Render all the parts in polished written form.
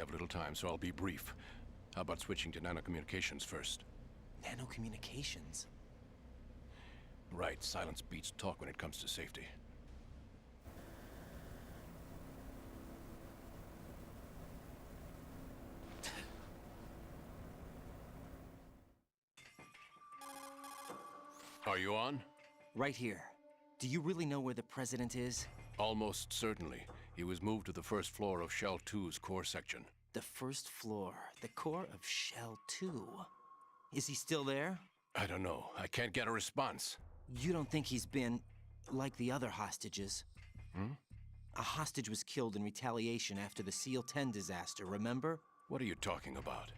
have little time, so I'll be brief. How about switching to nanocommunications first? Nanocommunications? Right, silence beats talk when it comes to safety. Are you on? Right here. Do you really know where the president is? Almost certainly. He was moved to the first floor of Shell 2's core section. The first floor, the core of Shell 2. Is he still there? I don't know. I can't get a response. You don't think he's been like the other hostages? Hmm? A hostage was killed in retaliation after the SEAL 10 disaster, remember? What are you talking about?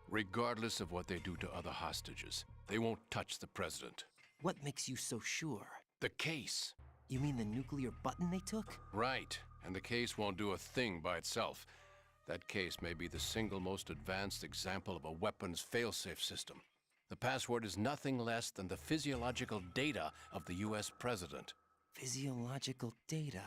Regardless of what they do to other hostages, they won't touch the president. What makes you so sure? The case. You mean the nuclear button they took? Right. And the case won't do a thing by itself. That case may be the single most advanced example of a weapons failsafe system. The password is nothing less than the physiological data of the US president. Physiological data?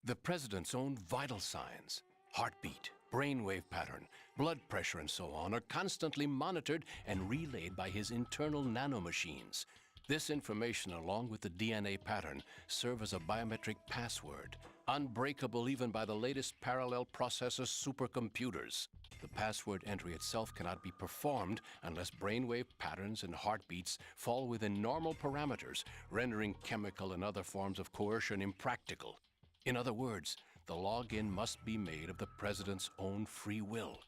The president's own vital signs, heartbeat, brainwave pattern, blood pressure, and so on, are constantly monitored and relayed by his internal nanomachines. This information, along with the DNA pattern, serve as a biometric password, unbreakable even by the latest parallel processor supercomputers. The password entry itself cannot be performed unless brainwave patterns and heartbeats fall within normal parameters, rendering chemical and other forms of coercion impractical. In other words, the login must be made of the president's own free will.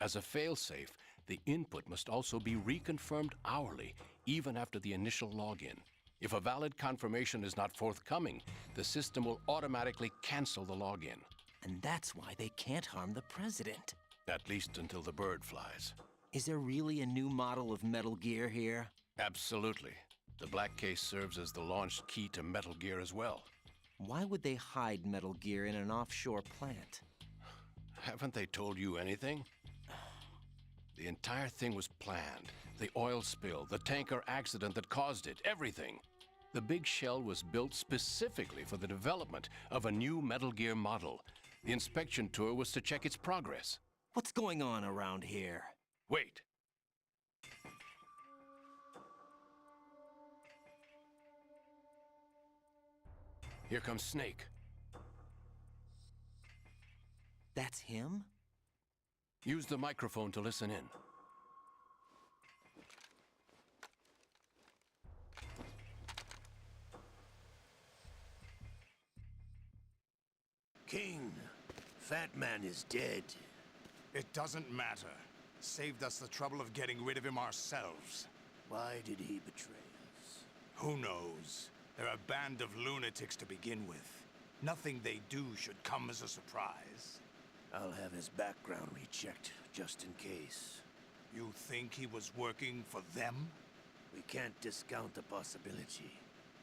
As a failsafe, the input must also be reconfirmed hourly, even after the initial login. If a valid confirmation is not forthcoming, the system will automatically cancel the login. And that's why they can't harm the president. At least until the bird flies. Is there really a new model of Metal Gear here? Absolutely. The black case serves as the launch key to Metal Gear as well. Why would they hide Metal Gear in an offshore plant? Haven't they told you anything? The entire thing was planned. The oil spill, the tanker accident that caused it, everything. The big shell was built specifically for the development of a new Metal Gear model. The inspection tour was to check its progress. What's going on around here? Wait. Here comes Snake. That's him? Use the microphone to listen in. King, Fat Man is dead. It doesn't matter. Saved us the trouble of getting rid of him ourselves. Why did he betray us? Who knows? They're a band of lunatics to begin with. Nothing they do should come as a surprise. I'll have his background rechecked, just in case. You think he was working for them? We can't discount the possibility,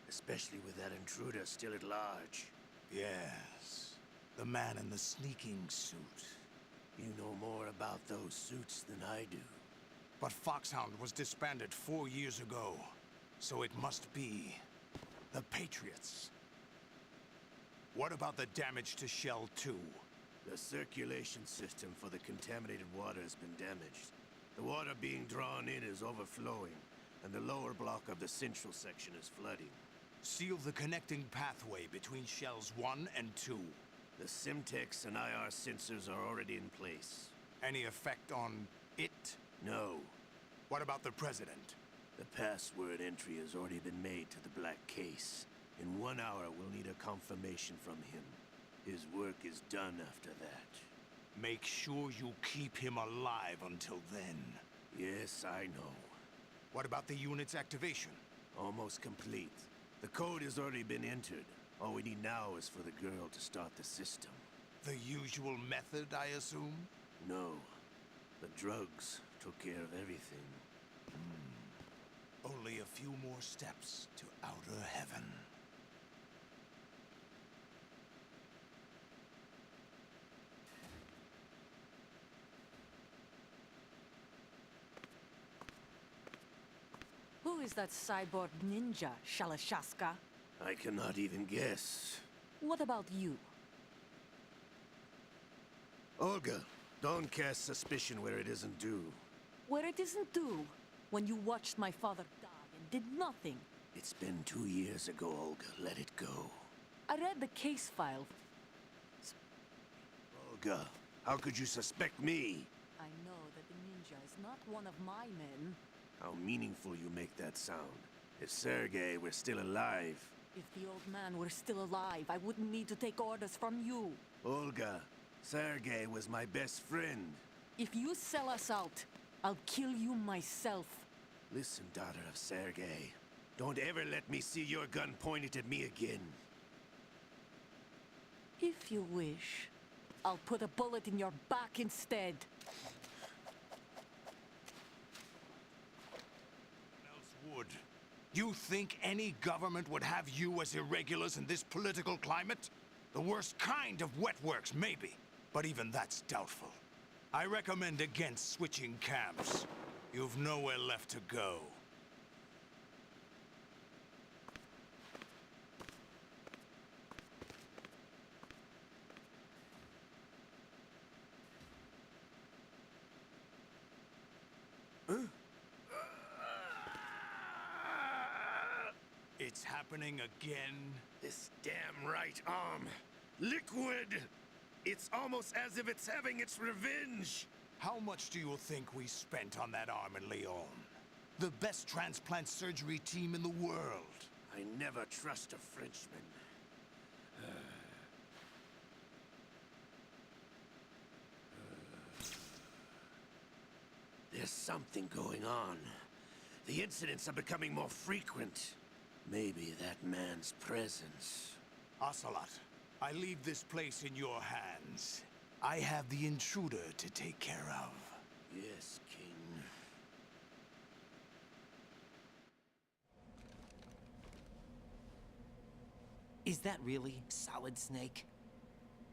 especially with that intruder still at large. Yes. The man in the sneaking suit. You know more about those suits than I do. But Foxhound was disbanded 4 years ago. So it must be the Patriots. What about the damage to Shell 2? The circulation system for the contaminated water has been damaged. The water being drawn in is overflowing, and the lower block of the central section is flooding. Seal the connecting pathway between Shells 1 and 2. The Simtex and IR sensors are already in place. Any effect on it? No. What about the President? The password entry has already been made to the black case. In 1 hour, we'll need a confirmation from him. His work is done after that. Make sure you keep him alive until then. Yes, I know. What about the unit's activation? Almost complete. The code has already been entered. All we need now is for the girl to start the system. The usual method, I assume? No. The drugs took care of everything. Only a few more steps to outer heaven. Who is that cyborg ninja, Shalashaska? I cannot even guess. What about you? Olga, don't cast suspicion where it isn't due. Where it isn't due, when you watched my father die and did nothing. It's been 2 years ago, Olga. Let it go. I read the case file. Olga, how could you suspect me? I know that the ninja is not one of my men. How meaningful you make that sound. If Sergei were still alive... If the old man were still alive, I wouldn't need to take orders from you. Olga, Sergei was my best friend. If you sell us out, I'll kill you myself. Listen, daughter of Sergei. Don't ever let me see your gun pointed at me again. If you wish, I'll put a bullet in your back instead. Else would. You think any government would have you as irregulars in this political climate? The worst kind of wet works, maybe. But even that's doubtful. I recommend against switching camps. You've nowhere left to go. It's happening again. This damn right arm. Liquid! It's almost as if it's having its revenge. How much do you think we spent on that arm in Lyon? The best transplant surgery team in the world. I never trust a Frenchman. There's something going on. The incidents are becoming more frequent. Maybe that man's presence. Ocelot, I leave this place in your hands. I have the intruder to take care of. Yes, King. Is that really Solid Snake?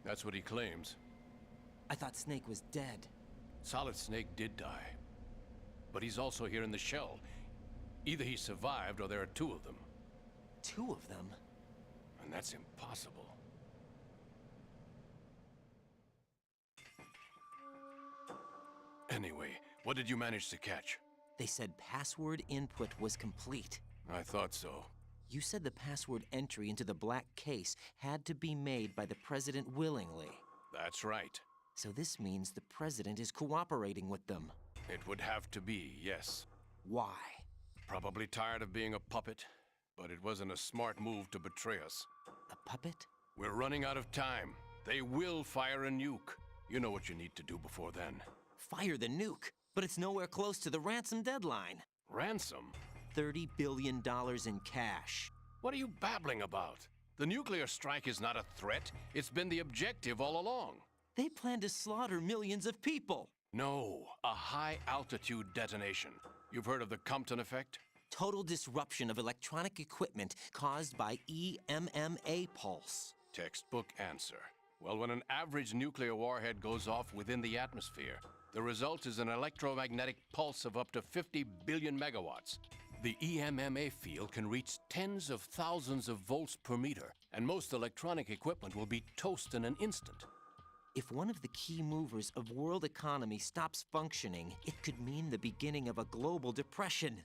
That's what he claims. I thought Snake was dead. Solid Snake did die. But he's also here in the shell. Either he survived or there are two of them. Two of them? And that's impossible. Anyway, what did you manage to catch? They said password input was complete. I thought so. You said the password entry into the black case had to be made by the president willingly. That's right. So this means the president is cooperating with them. It would have to be, yes. Why? Probably tired of being a puppet, but it wasn't a smart move to betray us. A puppet? We're running out of time. They will fire a nuke. You know what you need to do before then. Fire the nuke, but it's nowhere close to the ransom deadline. Ransom? $30 billion in cash. What are you babbling about? The nuclear strike is not a threat. It's been the objective all along. They plan to slaughter millions of people. No, a high-altitude detonation. You've heard of the Compton effect? Total disruption of electronic equipment caused by EMMA pulse. Textbook answer. Well, when an average nuclear warhead goes off within the atmosphere, the result is an electromagnetic pulse of up to 50 billion megawatts. The EMMA field can reach tens of thousands of volts per meter, and most electronic equipment will be toast in an instant. If one of the key movers of world economy stops functioning, it could mean the beginning of a global depression.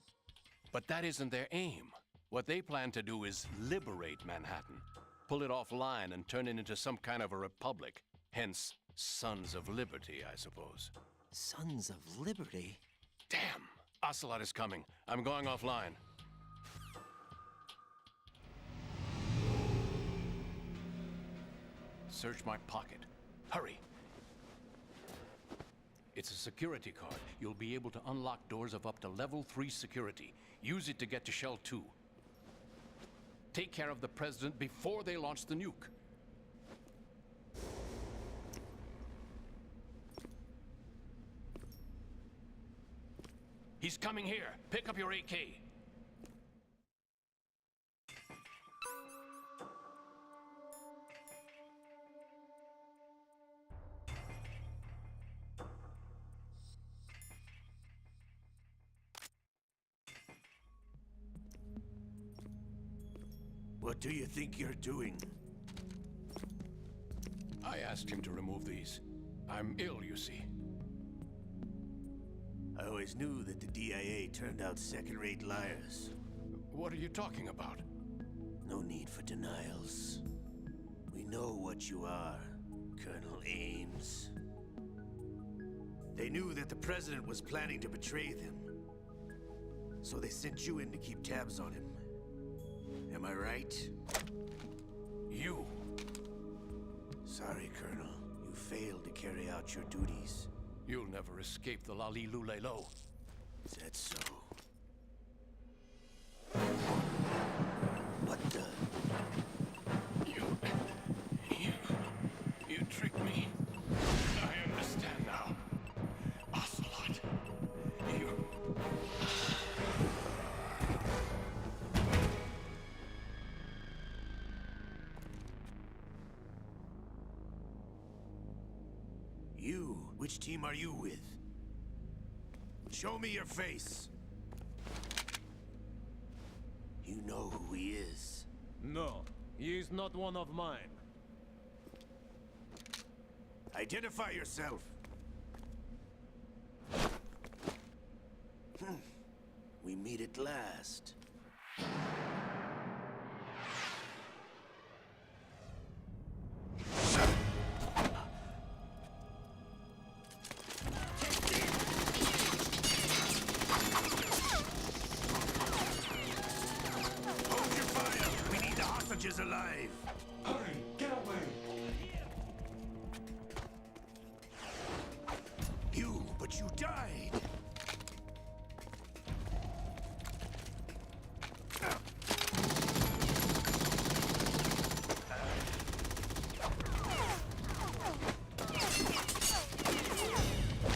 But that isn't their aim. What they plan to do is liberate Manhattan, pull it offline and turn it into some kind of a republic. Hence, Sons of Liberty, I suppose. Sons of Liberty? Damn! Ocelot is coming. I'm going offline. Search my pocket. Hurry! It's a security card. You'll be able to unlock doors of up to level 3 security. Use it to get to Shell 2. Take care of the president before they launch the nuke. He's coming here. Pick up your AK. What do you think you're doing? I asked him to remove these. I'm ill, you see. I always knew that the DIA turned out second-rate liars. What are you talking about? No need for denials. We know what you are, Colonel Ames. They knew that the President was planning to betray them. So they sent you in to keep tabs on him. Am I right? You? Sorry, Colonel. You failed to carry out your duties. You'll never escape the Lali-Lulelo. Is that so? What the? You tricked me. I understand now. Ocelot. You? Which team are you with? Show me your face. You know who he is. No, he is not one of mine. Identify yourself. We meet at last. Hold your fire! We need the hostages alive! Hurry, get away! But you died!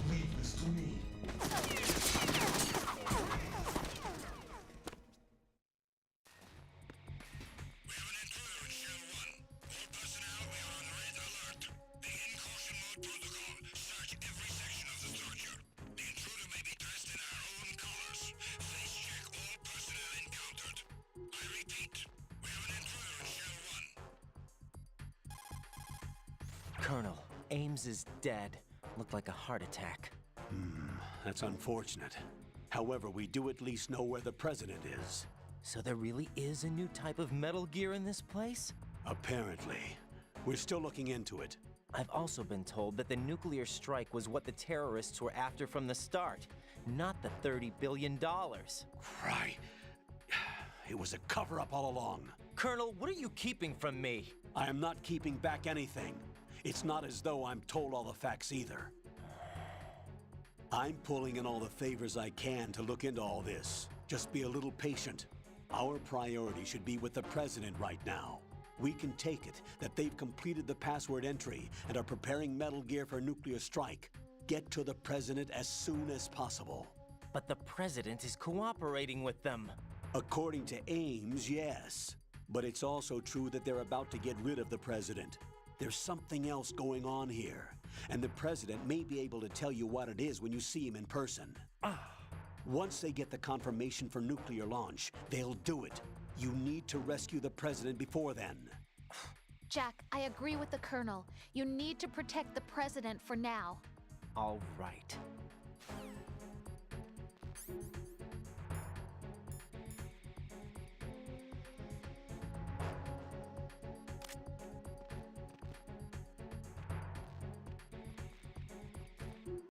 Leave this to me. Colonel, Ames is dead. Looked like a heart attack. That's unfortunate. However, we do at least know where the President is. So there really is a new type of Metal Gear in this place? Apparently. We're still looking into it. I've also been told that the nuclear strike was what the terrorists were after from the start, not the $30 billion. Right. It was a cover-up all along. Colonel, what are you keeping from me? I am not keeping back anything. It's not as though I'm told all the facts either. I'm pulling in all the favors I can to look into all this. Just be a little patient. Our priority should be with the President right now. We can take it that they've completed the password entry and are preparing Metal Gear for nuclear strike. Get to the President as soon as possible. But the President is cooperating with them. According to Ames, yes. But it's also true that they're about to get rid of the President. There's something else going on here, and the President may be able to tell you what it is when you see him in person. Once they get the confirmation for nuclear launch, they'll do it. You need to rescue the President before then. Jack, I agree with the Colonel. You need to protect the President for now. All right.